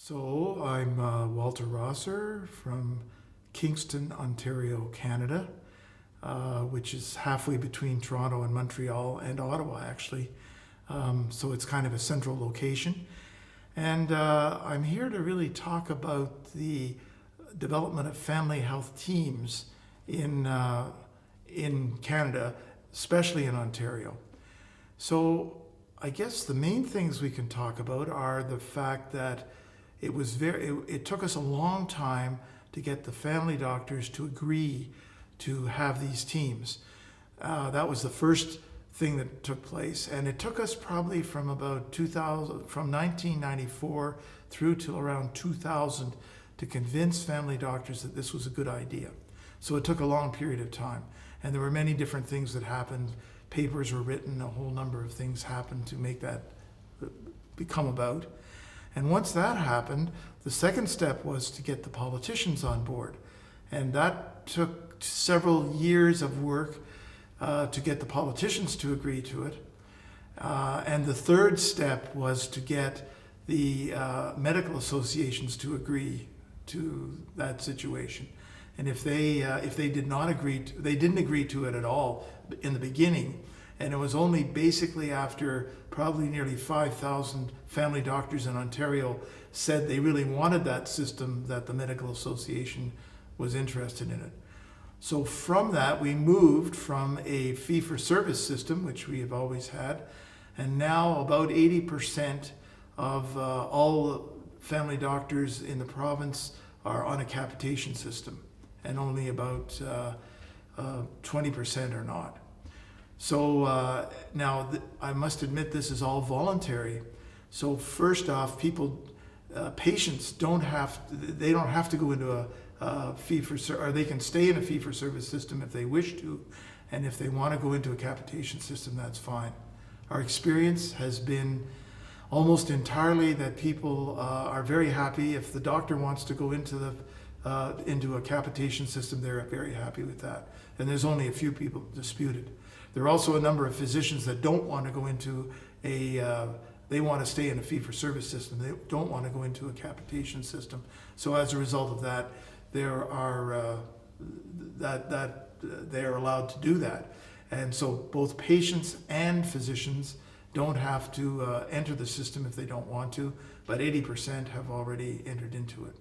So I'm Walter Rosser from Kingston, Ontario, Canada, which is halfway between Toronto and Montreal and Ottawa, actually. So it's kind of a central location. And I'm here to really talk about the development of family health teams in Canada, especially in Ontario. So I guess the main things we can talk about are the fact that it took us a long time to get the family doctors to agree to have these teams. That was the first thing that took place, and it took us probably from about 1994 through till around 2000 to convince family doctors that this was a good idea. So it took a long period of time, and there were many different things that happened. Papers were written, a whole number of things happened to make that become about. And once that happened, the second step was to get the politicians on board. And that took several years of work to get the politicians to agree to it. And the third step was to get the medical associations to agree to that situation. And if they did not agree, they didn't agree to it at all in the beginning. And it was only basically after probably nearly 5,000 family doctors in Ontario said they really wanted that system that the medical association was interested in it. So from that, we moved from a fee-for-service system, which we have always had, and now about 80% of all family doctors in the province are on a capitation system, and only about 20% are not. So now I must admit this is all voluntary. So first off, patients don't have to go into a fee-for-service, or they can stay in a fee-for-service system if they wish to, and if they want to go into a capitation system, that's fine. Our experience has been almost entirely that people are very happy. If the doctor wants to go into a capitation system, they're very happy with that. And there's only a few people disputed. There are also a number of physicians that don't want to go into they want to stay in a fee-for-service system. They don't want to go into a capitation system. So as a result of that, they are allowed to do that. And so both patients and physicians don't have to enter the system if they don't want to, but 80% have already entered into it.